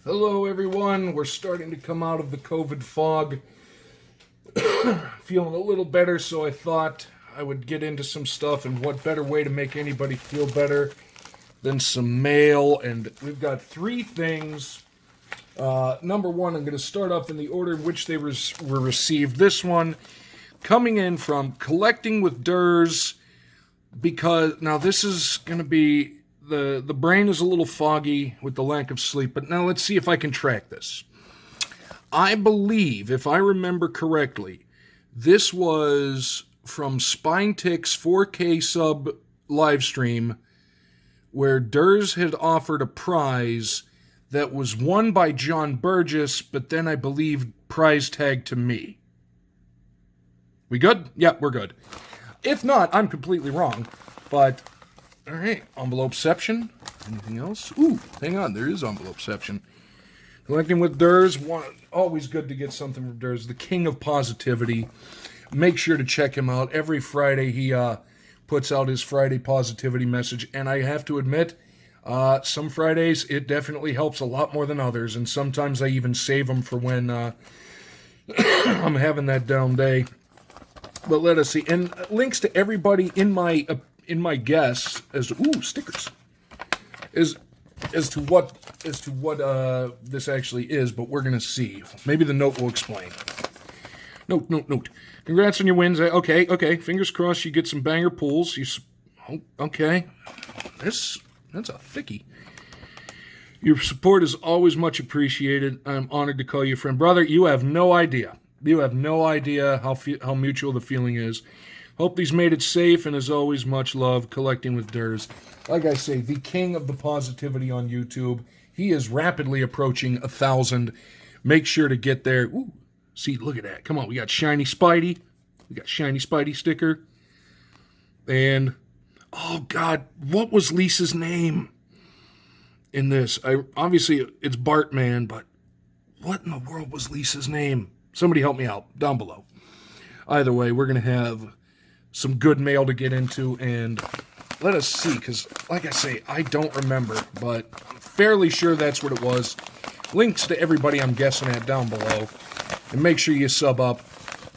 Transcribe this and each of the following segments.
Hello, everyone. We're starting to come out of the COVID fog. Feeling a little better, so I thought I would get into some stuff, and what better way to make anybody feel better than some mail. And we've got three things. Number one, I'm going to start off in the order in which they were received. This one coming in from Collecting with Durs, because now this is going to be, the brain is a little foggy with the lack of sleep, but now let's see if I can track this. I believe, if I remember correctly, this was from Spinetick's 4K sub live stream where Durs had offered a prize that was won by John Burgess, but then I believe prize tag to me. We good? Yeah, we're good. If not, I'm completely wrong. But, all right, envelopeception. Anything else? Ooh, hang on, there is envelopeception. Collecting with Durs, always good to get something from Durs, the king of positivity. Make sure to check him out. Every Friday he puts out his Friday positivity message, and I have to admit, some Fridays it definitely helps a lot more than others, and sometimes I even save them for when I'm having that down day. But let us see, and links to everybody in my guess as to stickers as to what this actually is, but we're gonna see. Maybe the note will explain. Note. Congrats on your wins. Okay. Fingers crossed you get some banger pulls. Okay. That's a thickie. Your support is always much appreciated. I'm honored to call you a friend. Brother, you have no idea. You have no idea how mutual the feeling is. Hope these made it safe, and as always, much love. Collecting with Durs. Like I say, the king of the positivity on YouTube. He is rapidly approaching 1,000. Make sure to get there. Ooh, see, look at that. Come on, we got Shiny Spidey. We got Shiny Spidey sticker. And, oh God, what was Lisa's name in this? Obviously, it's Bartman, but what in the world was Lisa's name? Somebody help me out down below. Either way, we're going to have some good mail to get into, and let us see, because like I say, I don't remember, but I'm fairly sure that's what it was. Links to everybody I'm guessing at down below, and make sure you sub up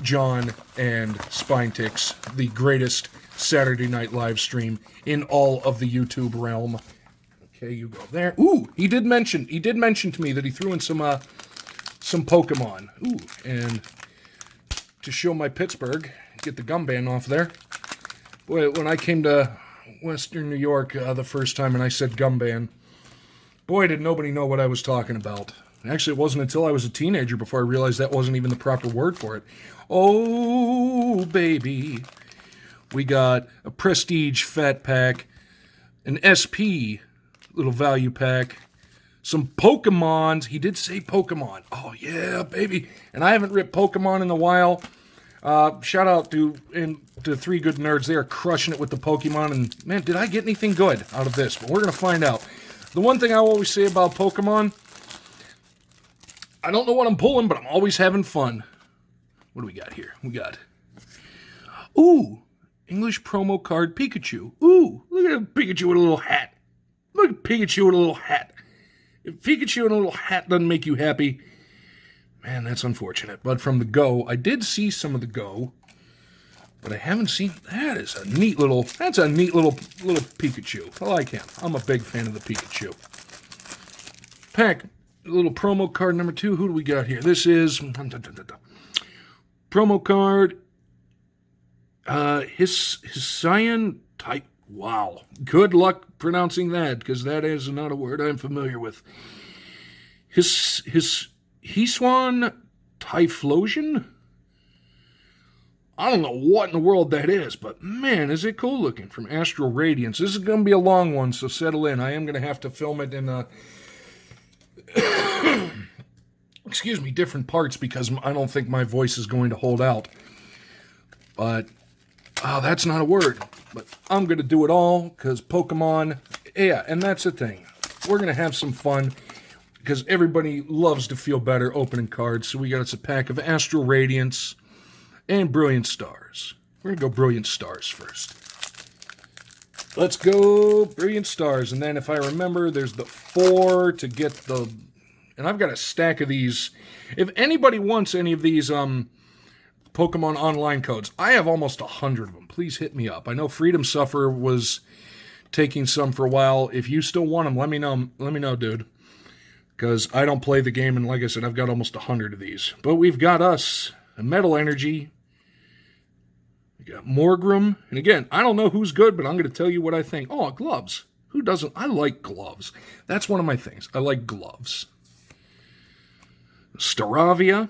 John and Spinetick's, the greatest Saturday night live stream in all of the YouTube realm. Okay, you go there. Ooh, he did mention to me that he threw in some Pokemon. Ooh, and to show my Pittsburgh, get the gum band off there. Boy, when I came to Western New York the first time and I said gum band, boy, did nobody know what I was talking about. Actually, it wasn't until I was a teenager before I realized that wasn't even the proper word for it. Oh, baby. We got a Prestige Fat Pack, an SP little value pack, some Pokemons. He did say Pokemon. Oh, yeah, baby. And I haven't ripped Pokemon in a while. Shout out to Three Good Nerds. They are crushing it with the Pokemon. And, man, did I get anything good out of this? But we're going to find out. The one thing I always say about Pokemon, I don't know what I'm pulling, but I'm always having fun. What do we got here? We got, ooh, English promo card Pikachu. Ooh, look at Pikachu with a little hat. Look at Pikachu with a little hat. If Pikachu in a little hat doesn't make you happy, man, that's unfortunate. But from the Go, I did see some of the Go, but I haven't seen. That's a neat little Pikachu. I like him. I'm a big fan of the Pikachu. Pack, little promo card number 2. Who do we got here? This is promo card. His Cyan type. Wow. Good luck pronouncing that, because that is not a word I'm familiar with. His Hiswan Typhlosion? I don't know what in the world that is, but man, is it cool looking. From Astral Radiance. This is going to be a long one, so settle in. I am going to have to film it in different parts, because I don't think my voice is going to hold out. But, that's not a word. But I'm going to do it all, because Pokemon, yeah, and that's the thing. We're going to have some fun, because everybody loves to feel better opening cards. So we got us a pack of Astral Radiance and Brilliant Stars. We're going to go Brilliant Stars first. Let's go Brilliant Stars. And then if I remember, there's the 4 to get the And I've got a stack of these. If anybody wants any of these Pokemon online codes, I have almost 100 of them. Please hit me up. I know Freedom Sufferer was taking some for a while. If you still want them, let me know. Let me know, dude. Because I don't play the game, and like I said, I've got almost 100 of these. But we've got us a Metal Energy. We got Morgrim. And again, I don't know who's good, but I'm going to tell you what I think. Oh, gloves. Who doesn't? I like gloves. That's one of my things. I like gloves. Staravia.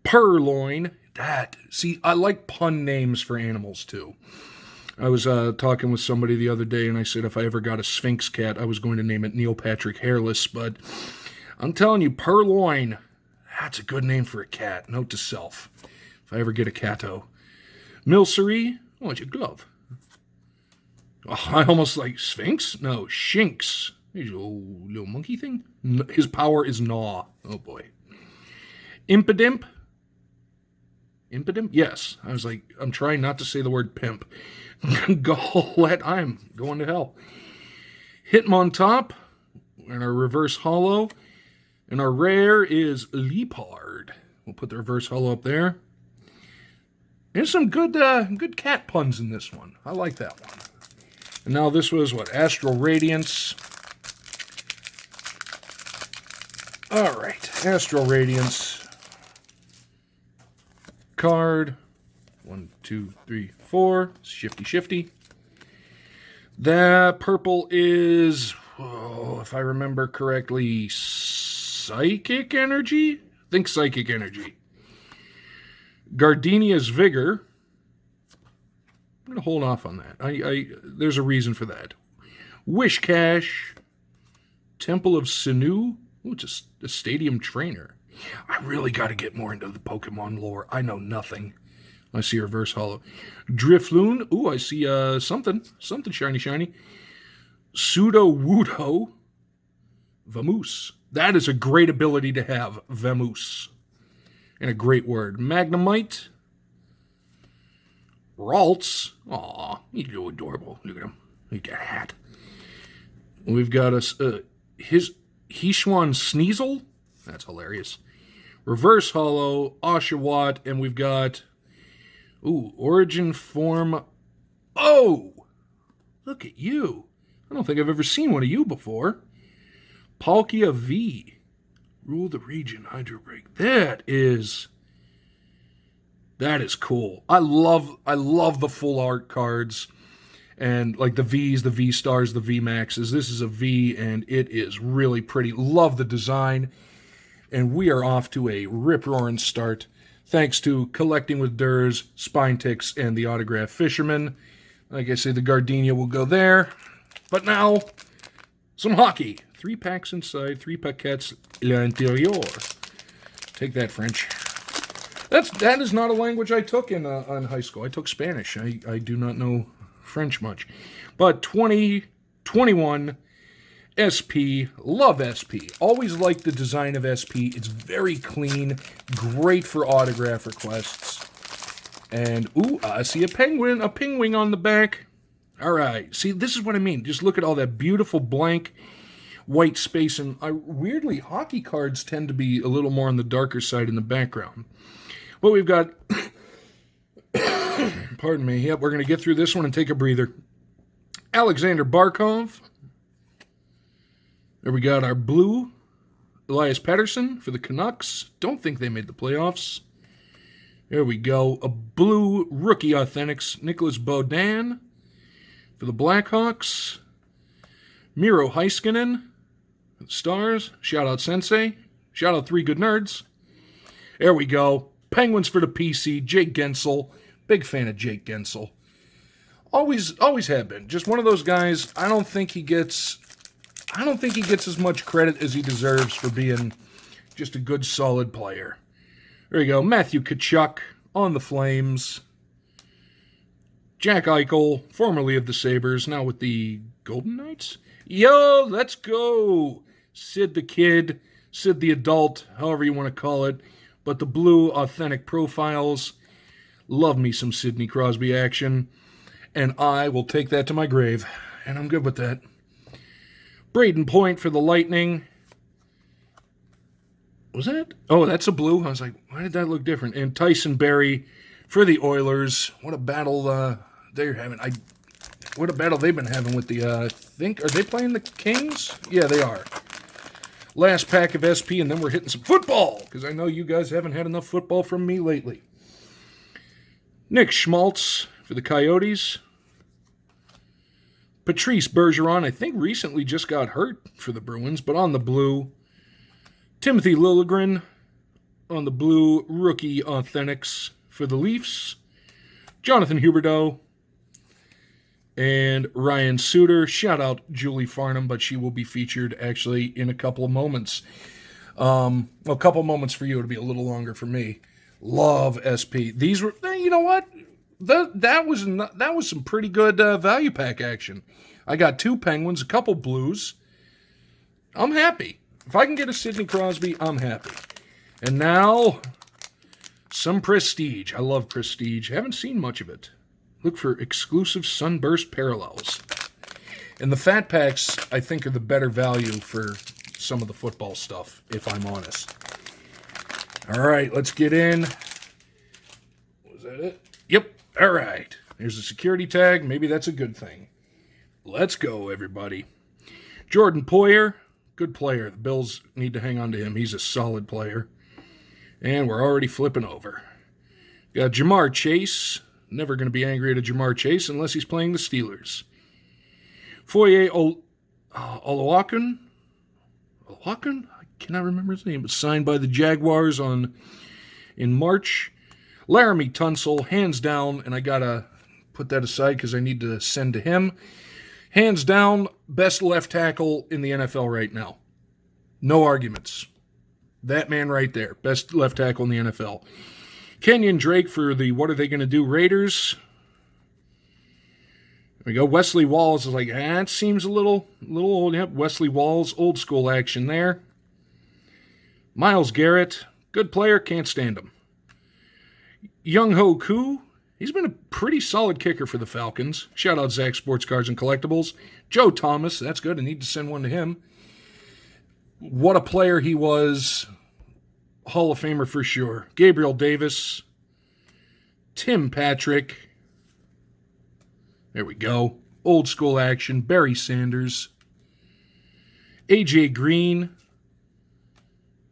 Purloin. See, I like pun names for animals, too. I was talking with somebody the other day, and I said if I ever got a Sphinx cat, I was going to name it Neil Patrick Hairless, but I'm telling you, Purloin, that's a good name for a cat. Note to self, if I ever get a catto. Milcery, oh, it's your glove. Oh, I almost like Sphinx? No, Shinx. He's a little monkey thing. His power is Gnaw. Oh, boy. Impidimp. Impidimp? Yes. I was like, I'm trying not to say the word pimp. Golett, I'm going to hell. Hitmontop. And our reverse holo. And our rare is Leopard. We'll put the reverse holo up there. There's some good cat puns in this one. I like that one. And now this was, what, Astral Radiance. All right, Astral Radiance. Card. 1, 2, 3, 4. Shifty. That purple is, if I remember correctly, Psychic Energy? I think Psychic Energy. Gardenia's Vigor. I'm going to hold off on that. There's a reason for that. Wishcash. Temple of Sinu. Ooh, it's a stadium trainer. I really got to get more into the Pokemon lore. I know nothing. I see reverse holo. Drifloon. Ooh, I see something shiny. Pseudo-Wudo. Vamoose. That is a great ability to have, Vamoose. And a great word. Magnemite. Ralts. Aw, he's so adorable. Look at him. He's got a hat. We've got his Hishwan Sneasel. That's hilarious. Reverse holo, Oshawott, and we've got origin form. Oh! Look at you. I don't think I've ever seen one of you before. Palkia V. Rule the region, Hydro Break. That is cool. I love the full art cards. And like the Vs, the V stars, the V maxes. This is a V, and it is really pretty. Love the design. And we are off to a rip-roaring start, thanks to Collecting with Durs, Spine Ticks, and the Autograph Fisherman. Like I say, the Gardenia will go there. But now, some hockey. 3 packs inside, 3 paquets à l'intérieur. Take that, French. That is not a language I took in high school. I took Spanish. I do not know French much. But 2021 SP. Love SP. Always liked the design of SP. It's very clean. Great for autograph requests. And, I see a penguin. A pingwing on the back. All right. See, this is what I mean. Just look at all that beautiful blank white space. And weirdly, hockey cards tend to be a little more on the darker side in the background. But we've got, pardon me, yep, we're going to get through this one and take a breather. Alexander Barkov. There we got our blue, Elias Pettersson for the Canucks. Don't think they made the playoffs. There we go. A blue rookie authentics, Nicholas Baudin for the Blackhawks. Miro Heiskanen for the Stars. Shout out Sensei. Shout out 3 Good Nerds. There we go. Penguins for the PC, Jake Gensel. Big fan of Jake Gensel. Always have been. Just one of those guys, I don't think he gets as much credit as he deserves for being just a good, solid player. There you go. Matthew Tkachuk on the Flames. Jack Eichel, formerly of the Sabres, now with the Golden Knights. Yo, let's go. Sid the Kid, Sid the Adult, however you want to call it. But the blue authentic profiles, love me some Sidney Crosby action. And I will take that to my grave. And I'm good with that. Braden Point for the Lightning. Was that? Oh, that's a blue. I was like, why did that look different? And Tyson Berry for the Oilers. What a battle they're having. What a battle they've been having with the, are they playing the Kings? Yeah, they are. Last pack of SP, and then we're hitting some football, because I know you guys haven't had enough football from me lately. Nick Schmaltz for the Coyotes. Patrice Bergeron, I think recently just got hurt for the Bruins, but on the blue. Timothy Liljegren on the blue, rookie authentics for the Leafs. Jonathan Huberdeau and Ryan Suter. Shout out Julie Farnham, but she will be featured actually in a couple of moments. A couple of moments for you. It'll be a little longer for me. Love SP. These were, you know what? That was some pretty good value pack action. I got 2 Penguins, a couple Blues. I'm happy. If I can get a Sidney Crosby, I'm happy. And now, some Prestige. I love Prestige. Haven't seen much of it. Look for exclusive Sunburst parallels. And the fat packs, I think, are the better value for some of the football stuff, if I'm honest. All right, let's get in. Was that it? Yep. All right. Here's the security tag. Maybe that's a good thing. Let's go, everybody. Jordan Poyer, good player. The Bills need to hang on to him. He's a solid player. And we're already flipping over. Got Jamar Chase. Never going to be angry at a Jamar Chase unless he's playing the Steelers. Foye Oluokun. Oluokun? I cannot remember his name. But signed by the Jaguars in March. Laramie Tunsil, hands down, and I got to put that aside because I need to send to him. Hands down, best left tackle in the NFL right now. No arguments. That man right there, best left tackle in the NFL. Kenyon Drake for the What Are They Going to Do Raiders. There we go. Wesley Walls is like, it seems a little old. Yep, Wesley Walls, old school action there. Myles Garrett, good player, can't stand him. Young Ho Koo, he's been a pretty solid kicker for the Falcons. Shout out Zach Sports Cards and Collectibles. Joe Thomas, that's good. I need to send one to him. What a player he was. Hall of Famer for sure. Gabriel Davis. Tim Patrick. There we go. Old school action. Barry Sanders. AJ Green.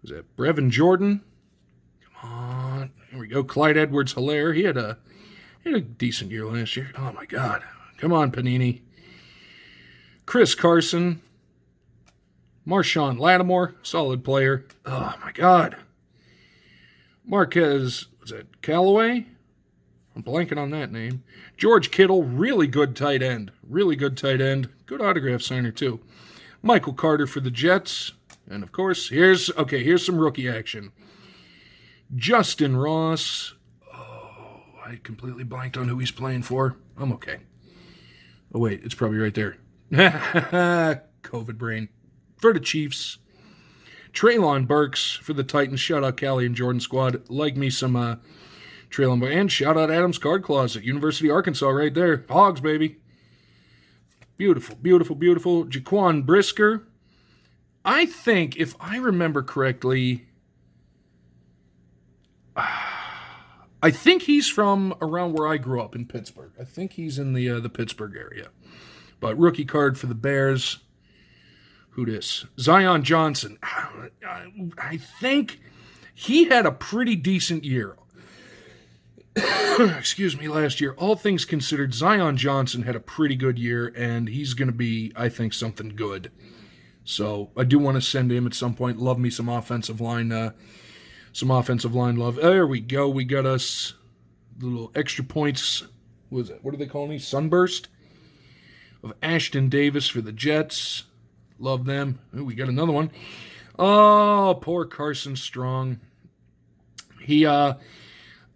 Was that Brevin Jordan? Come on. Here we go. Clyde Edwards-Helaire. He had a decent year last year. Oh, my God. Come on, Panini. Chris Carson. Marshawn Lattimore. Solid player. Oh, my God. Marquez, was that Callaway? I'm blanking on that name. George Kittle, really good tight end. Really good tight end. Good autograph signer, too. Michael Carter for the Jets. And, of course, here's some rookie action. Justin Ross. Oh, I completely blanked on who he's playing for. I'm okay. Oh, wait, it's probably right there. COVID brain. For the Chiefs. Treylon Burks for the Titans. Shout out Callie and Jordan Squad. Like me some Treylon Burks. And shout out Adam's Card Closet. University of Arkansas right there. Hogs, baby. Beautiful, beautiful, beautiful. Jaquan Brisker. I think, if I remember correctly, I think he's from around where I grew up in Pittsburgh. I think he's in the Pittsburgh area. But rookie card for the Bears. Who this? Zion Johnson. I think he had a pretty decent year. Excuse me, last year. All things considered, Zion Johnson had a pretty good year, and he's going to be, I think, something good. So I do want to send him at some point. Love me some offensive line love. There we go. We got us little extra points. What is that? What are they calling me? Sunburst of Ashton Davis for the Jets. Love them. Ooh, we got another one. Oh, poor Carson Strong. He, out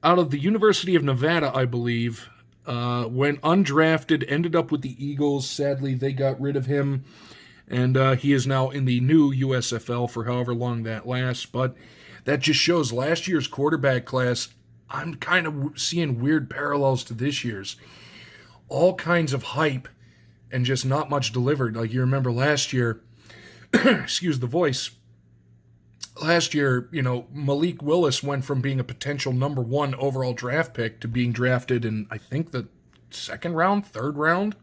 of the University of Nevada, I believe, went undrafted, ended up with the Eagles. Sadly, they got rid of him, and he is now in the new USFL for however long that lasts. But that just shows last year's quarterback class, I'm kind of seeing weird parallels to this year's. All kinds of hype and just not much delivered. Like you remember last year, excuse the voice, last year, Malik Willis went from being a potential number 1 overall draft pick to being drafted in, I think, the second round, third round.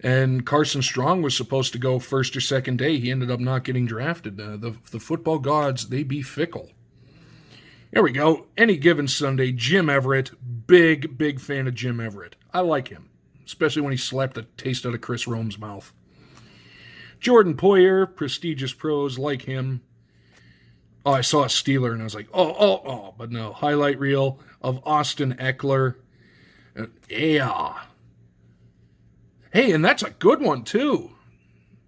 And Carson Strong was supposed to go first or second day. He ended up not getting drafted. The football gods, they be fickle. Here we go. Any given Sunday, Jim Everett. Big fan of Jim Everett. I like him, especially when he slapped the taste out of Chris Rome's mouth. Jordan Poyer, prestigious pros, like him. Oh, I saw a Steeler, and I was like, oh, but no. Highlight reel of Austin Eckler. Yeah. Hey, and that's a good one, too.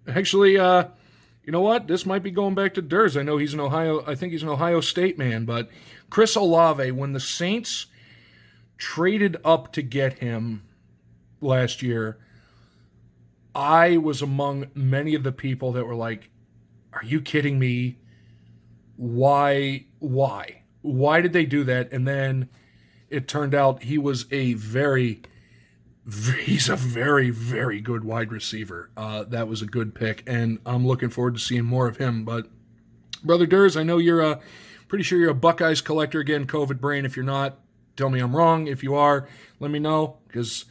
Actually, you know what? This might be going back to Durs. I know he's an I think he's an Ohio State man, but Chris Olave, when the Saints traded up to get him last year, I was among many of the people that were like, are you kidding me? Why? Why did they do that? And then it turned out he's a very, very good wide receiver. That was a good pick, and I'm looking forward to seeing more of him. But, Brother Durs, I know you're pretty sure you're a Buckeyes collector. Again, COVID brain. If you're not, tell me I'm wrong. If you are, let me know, because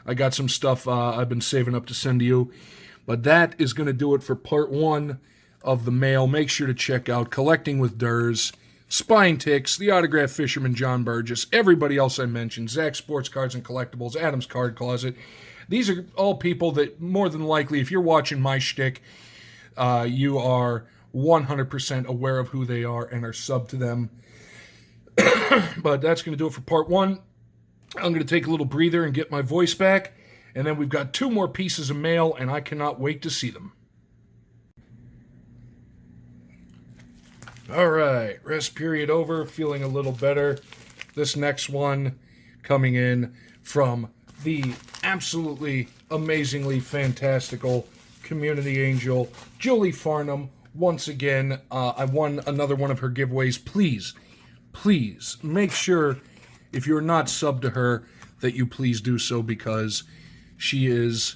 I got some stuff I've been saving up to send to you. But that is going to do it for part 1 of the mail. Make sure to check out Collecting with Durs, Spine Ticks, The Autograph Fisherman John Burgess, everybody else I mentioned, Zach Sports Cards and Collectibles, Adam's Card Closet. These are all people that more than likely, if you're watching my shtick, you are 100% aware of who they are and are sub to them. But that's going to do it for part 1. I'm going to take a little breather and get my voice back. And then we've got 2 more pieces of mail, and I cannot wait to see them. All right, rest period over, feeling a little better. This next one coming in from the absolutely amazingly fantastical community angel, Julie Farnham. Once again, I won another one of her giveaways. Please make sure, if you're not subbed to her, that you please do so, because she is,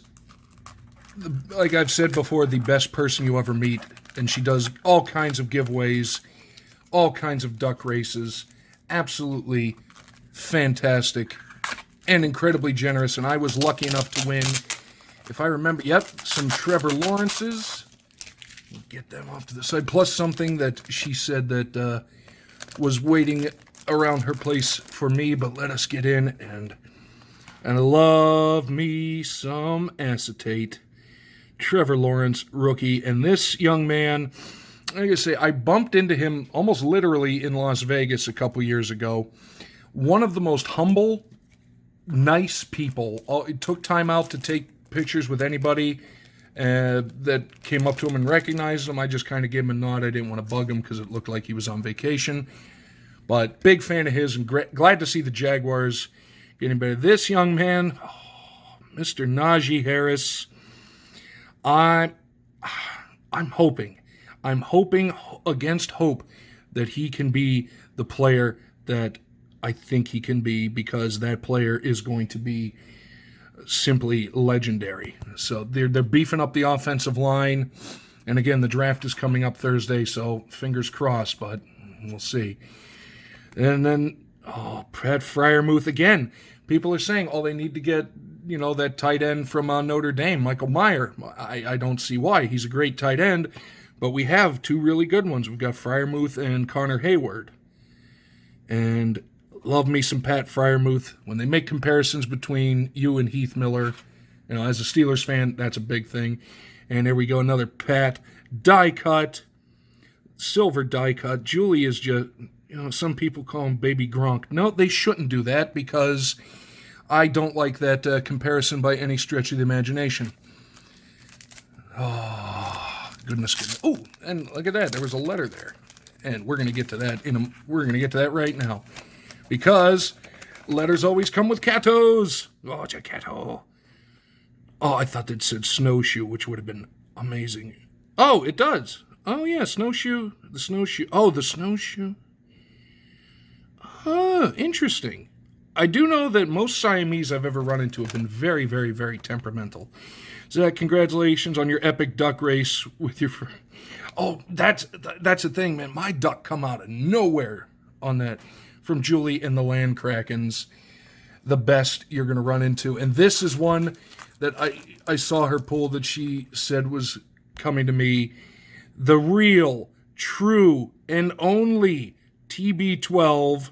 like I've said before, the best person you ever meet. And she does all kinds of giveaways, all kinds of duck races. Absolutely fantastic and incredibly generous. And I was lucky enough to win, if I remember, some Trevor Lawrence's. We'll get them off to the side. Plus something that she said that was waiting around her place for me. But let us get in. And I love me some acetate. Trevor Lawrence, rookie. And this young man, like I say, I bumped into him almost literally in Las Vegas a couple years ago. One of the most humble, nice people. He took time out to take pictures with anybody that came up to him and recognized him. I just kind of gave him a nod. I didn't want to bug him because it looked like he was on vacation. But big fan of his, and glad to see the Jaguars getting better. This young man, Mr. Najee Harris, I'm hoping against hope that he can be the player that I think he can be, because that player is going to be simply legendary. So they're beefing up the offensive line, and again, the draft is coming up Thursday, so fingers crossed, but we'll see. And then, Pat Freiermuth again. People are saying, they need to get, that tight end from Notre Dame, Michael Mayer. I don't see why. He's a great tight end, but we have 2 really good ones. We've got Freiermuth and Connor Hayward. And love me some Pat Freiermuth. When they make comparisons between you and Heath Miller, as a Steelers fan, that's a big thing. And there we go, another Pat die cut, silver die cut. Julie is just, some people call him Baby Gronk. No, they shouldn't do that, because I don't like that comparison by any stretch of the imagination. Oh, goodness. Oh, and look at that. There was a letter there. And we're going to get to that we're going to get to that right now. Because letters always come with catos. Oh, it's a cato. Oh, I thought that said snowshoe, which would have been amazing. Oh, it does. Oh, yeah, snowshoe. The snowshoe. Oh, the snowshoe. Interesting. I do know that most Siamese I've ever run into have been very, very, very temperamental. Zach, congratulations on your epic duck race with your. Oh, that's the thing, man. My duck come out of nowhere on that from Julie and the Land Krakens. The best you're going to run into. And this is one that I saw her pull that she said was coming to me. The real, true, and only TB12.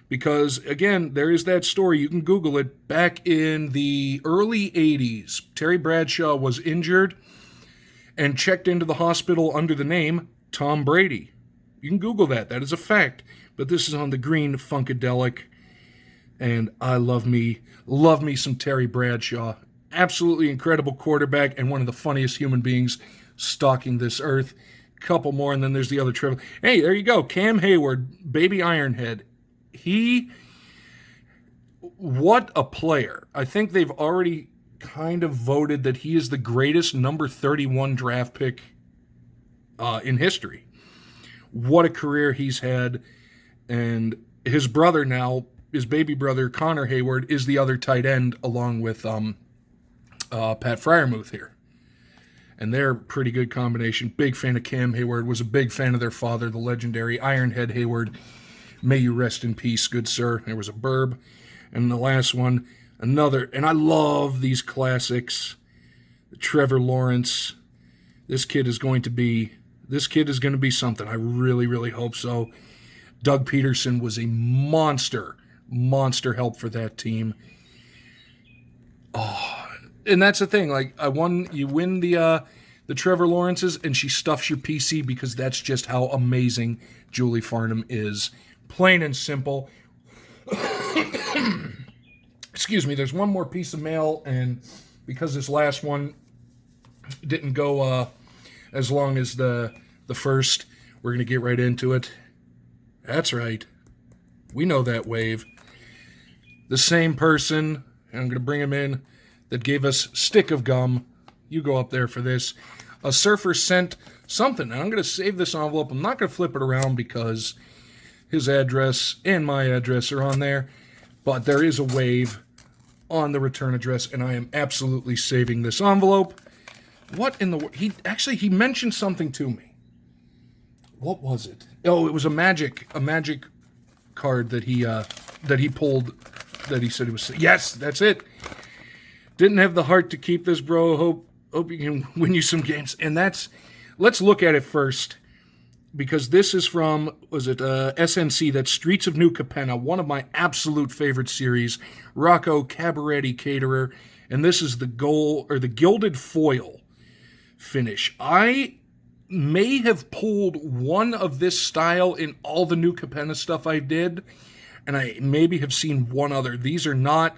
Because, again, there is that story. You can Google it. Back in the early 80s, Terry Bradshaw was injured and checked into the hospital under the name Tom Brady. You can Google that. That is a fact. But this is on the green Funkadelic. And I love me some Terry Bradshaw. Absolutely incredible quarterback and one of the funniest human beings stalking this earth. Couple more, and then there's the other Trevor. Hey, there you go. Cam Hayward, baby Ironhead. What a player. I think they've already kind of voted that he is the greatest number 31 draft pick in history. What a career he's had. And his brother now, his baby brother, Connor Hayward, is the other tight end along with Pat Freiermuth here. And they're a pretty good combination. Big fan of Cam Hayward. Was a big fan of their father, the legendary Ironhead Hayward. May you rest in peace, good sir. There was a burb. And the last one, another. And I love these classics. Trevor Lawrence. This kid is going to be something. I really, really hope so. Doug Peterson was a monster help for that team. Oh, and that's the thing. Like, you win the Trevor Lawrences, and she stuffs your PC because that's just how amazing Julie Farnham is. Plain and simple. Excuse me, there's one more piece of mail, and because this last one didn't go as long as the first, we're going to get right into it. That's right. We know that wave. The same person, and I'm going to bring him in, that gave us Stick of Gum. You go up there for this. A surfer sent something, and I'm going to save this envelope. I'm not going to flip it around because his address and my address are on there, but there is a wave on the return address, and I am absolutely saving this envelope. What in the world? He mentioned something to me. What was it? Oh, it was a magic card that he pulled, that he said it was. Yes, that's it. Didn't have the heart to keep this, bro. Hope you can win you some games. And let's look at it first, because this is from, SNC, that's Streets of New Capenna, one of my absolute favorite series, Rocco Cabaretti Caterer, and this is the gilded foil finish. I may have pulled one of this style in all the New Capenna stuff I did, and I maybe have seen one other. These are not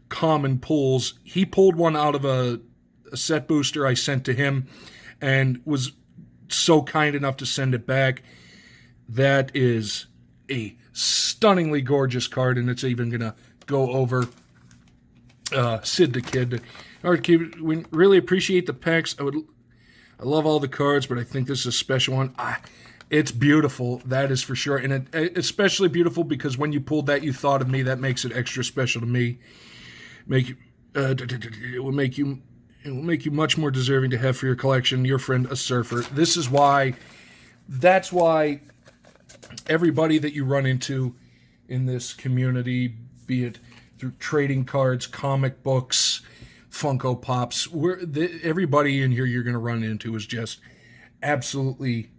common pulls. He pulled one out of a set booster I sent to him and was so kind enough to send it back. That is a stunningly gorgeous card, and it's even going to go over Sid the Kid. All right, Kid, we really appreciate the packs. I love all the cards, but I think this is a special one. It's beautiful, that is for sure. And it's especially beautiful because when you pulled that, you thought of me. That makes it extra special to me. It will make you much more deserving to have for your collection. Your friend, a surfer. That's why everybody that you run into in this community, be it through trading cards, comic books, Funko Pops, everybody in here you're going to run into is just absolutely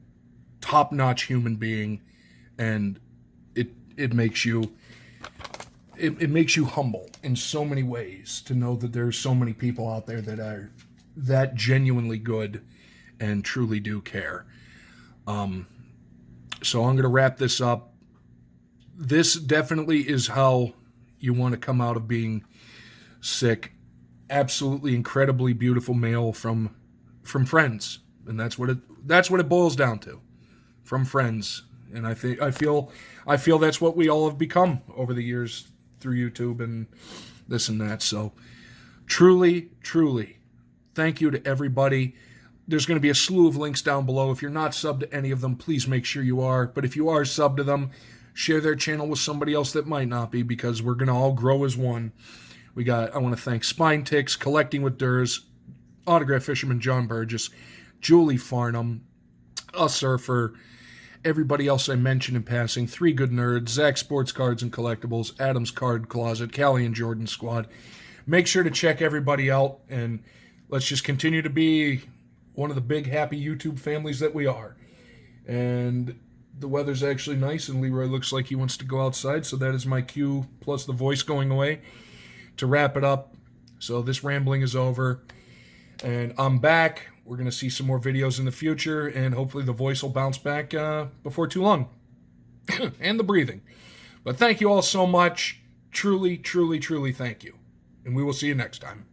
top-notch human being, and it makes you humble in so many ways to know that there's so many people out there that are that genuinely good and truly do care. So I'm going to wrap this up. This definitely is how you want to come out of being sick. Absolutely incredibly beautiful mail from friends, and that's what it boils down to, from friends. And I feel that's what we all have become over the years through YouTube and this and that. So truly, thank you to everybody. There's going to be a slew of links down below. If you're not subbed to any of them, please make sure you are. But if you are subbed to them, share their channel with somebody else that might not be, because we're going to all grow as one. I want to thank Spine Ticks, Collecting with Durs, Autograph Fisherman John Burgess, Julie Farnham, a surfer, everybody else I mentioned in passing, Three Good Nerds, Zach Sports Cards and Collectibles, Adam's Card Closet, Callie and Jordan Squad. Make sure to check everybody out, and let's just continue to be one of the big, happy YouTube families that we are. And the weather's actually nice, and Leroy looks like he wants to go outside, so that is my cue, plus the voice going away, to wrap it up. So this rambling is over, and I'm back. We're going to see some more videos in the future, and hopefully the voice will bounce back before too long. And the breathing. But thank you all so much. Truly, truly, truly thank you. And we will see you next time.